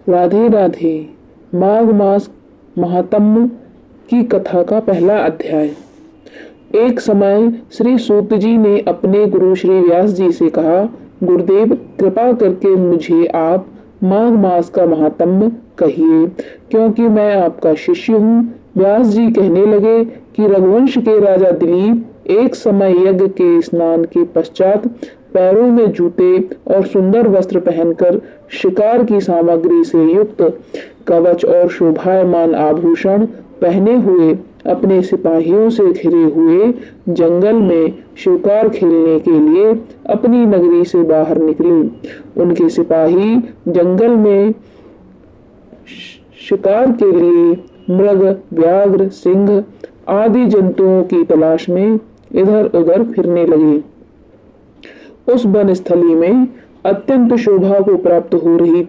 राधे राधे। माघ मास महात्म्य की कथा का पहला अध्याय। एक समय श्री सूत जी ने अपने गुरु श्री व्यास जी से कहा, गुरुदेव कृपा करके मुझे आप माघ मास का महात्म्य कहिए, क्योंकि मैं आपका शिष्य हूँ। व्यास जी कहने लगे कि रघुवंश के राजा दिलीप एक समय यज्ञ के स्नान के पश्चात पैरों में जूते और सुंदर वस्त्र पहनकर शिकार की सामग्री से युक्त कवच और शोभायमान आभूषण पहने हुए अपने सिपाहियों से घिरे हुए जंगल में शिकार खेलने के लिए अपनी नगरी से बाहर निकले। उनके सिपाही जंगल में शिकार के लिए मृग, व्याघ्र, सिंह आदि जंतुओं की तलाश में इधर उधर फिरने लगे। उस वनस्थली में अत्यंत शोभा को प्राप्त हो रही।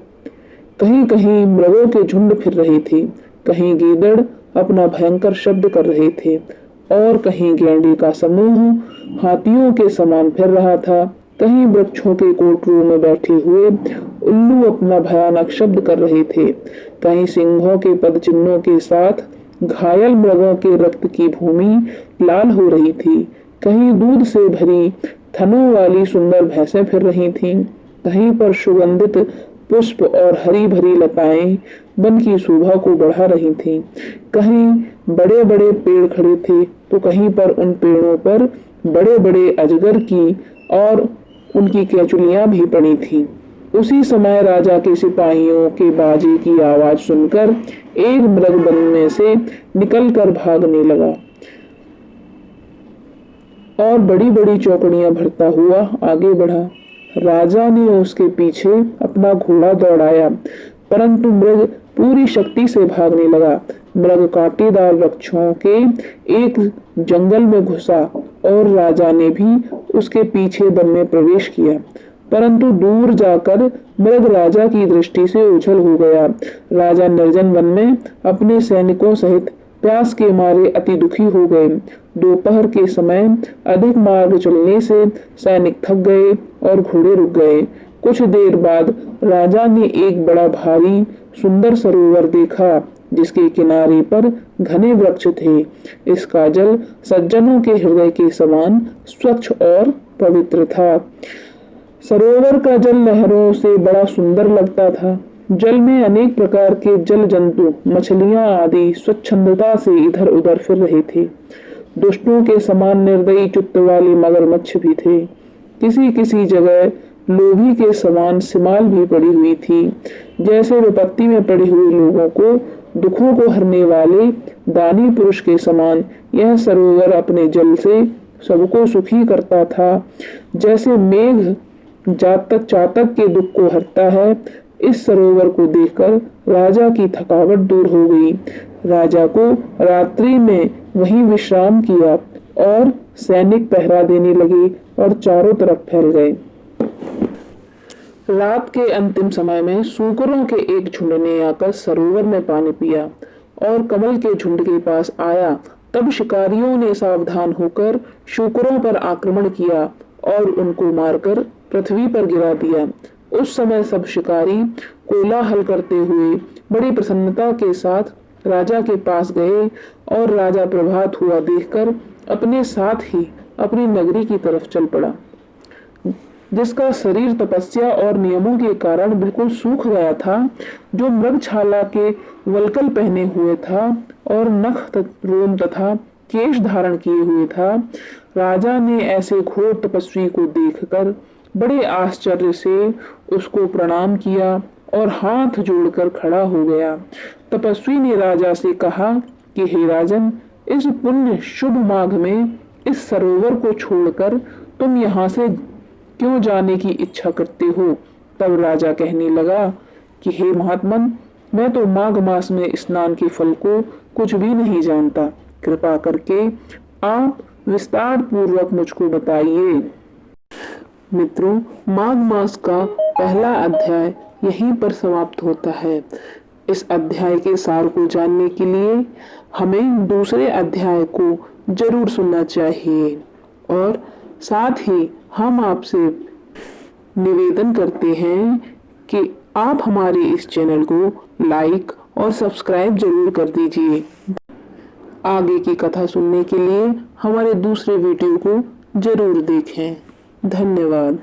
कहीं कहीं मृगों के झुंड फिर रहे थे, कहीं गीदड़ अपना भयंकर शब्द कर रहे थे और कहीं गेंडे का समूह हाथियों के समान फिर रहा था। कहीं वृक्षों के कोटरों में बैठे हुए उल्लू अपना भयानक शब्द कर रहे थे। कहीं सिंहों के पदचिन्हों के साथ घायल मृगों के रक्त की भूमि लाल हो रही थी। कहीं दूध से भरी थनों वाली सुंदर भैंसें फिर रही थीं। कहीं पर सुगंधित पुष्प और हरी भरी लताएं वन की शोभा को बढ़ा रही थीं। कहीं बड़े बड़े पेड़ खड़े थे तो कहीं पर उन पेड़ों पर बड़े बड़े अजगर की और उनकी केंचुलियां भी पड़ी थीं। उसी समय राजा के सिपाहियों के बाजे की आवाज सुनकर एक मृग वन में से निकलकर भागने लगा और बड़ी बड़ी चौकड़ियां भरता हुआ आगे बढ़ा। राजा ने उसके पीछे अपना घोड़ा दौड़ाया, परंतु मृग पूरी शक्ति से भागने लगा। मृग कांटेदार वृक्षों के एक जंगल में घुसा और राजा ने भी उसके पीछे वन में प्रवेश किया, परंतु दूर जाकर मृग राजा की दृष्टि से ओझल हो गया। राजा निर्जन वन में अपने सैनिकों सहित प्यास के मारे अति दुखी हो गए। दोपहर के समय अधिक मार्ग चलने से सैनिक थक गए और घोड़े रुक गए। कुछ देर बाद राजा ने एक बड़ा भारी सुंदर सरोवर देखा, जिसके किनारे पर घने वृक्ष थे। इसका जल सज्जनों के हृदय के समान स्वच्छ और पवित्र था। सरोवर का जल लहरों से बड़ा सुंदर लगता था। जल में अनेक प्रकार के जल जंतु, मछलियां आदि स्वच्छंदता से इधर उधर फिर रहे थे। दुष्टों के समान निर्दयी चित्त वाले मगरमच्छ भी थे। किसी किसी जगह लोभी के समान सिमाल भी पड़ी हुई थी। जैसे विपत्ति में पड़े हुए लोगों को दुखों को हरने वाले दानी पुरुष के समान यह सरोवर अपने जल से सबको सुखी करता था। जैसे मेघ जातक चातक के दुख को हरता है, इस सरोवर को देखकर राजा की थकावट दूर हो गई। राजा को रात्रि में वहीं विश्राम किया और सैनिक पहरा देने लगे और चारों तरफ फैल गए। रात के अंतिम समय में सूकरों के एक झुंड ने आकर सरोवर में पानी पिया और कमल के झुंड के पास आया। तब शिकारियों ने सावधान होकर शूकरों पर आक्रमण किया और उनको मारकर पृथ्वी पर गिरा दिया। उस समय सब शिकारी कोलाहल करते हुए बड़ी प्रसन्नता के साथ राजा के पास गए और राजा प्रभात हुआ देखकर अपने साथ ही अपनी नगरी की तरफ चल पड़ा, जिसका शरीर तपस्या और नियमों के कारण बिल्कुल सूख गया था, जो मृगछाला के वल्कल पहने हुए था और नख रोम तथा केश धारण किए हुए था। राजा ने ऐसे घोर तपस्वी को देखकर बड़े आश्चर्य से उसको प्रणाम किया और हाथ जोड़कर खड़ा हो गया। तपस्वी ने राजा से कहा कि हे राजन, इस पुण्य शुभ माघ में इस सरोवर को छोड़कर तुम यहाँ से क्यों जाने की इच्छा करते हो? तब राजा कहने लगा कि हे महात्मन, मैं तो माघ मास में स्नान के फल को कुछ भी नहीं जानता। कृपा करके आप विस्तार पूर्वक मुझको बताइए। मित्रों, माघ मास का पहला अध्याय यहीं पर समाप्त होता है। इस अध्याय के सार को जानने के लिए हमें दूसरे अध्याय को जरूर सुनना चाहिए और साथ ही हम आपसे निवेदन करते हैं कि आप हमारे इस चैनल को लाइक और सब्सक्राइब जरूर कर दीजिए। आगे की कथा सुनने के लिए हमारे दूसरे वीडियो को जरूर देखें। धन्यवाद।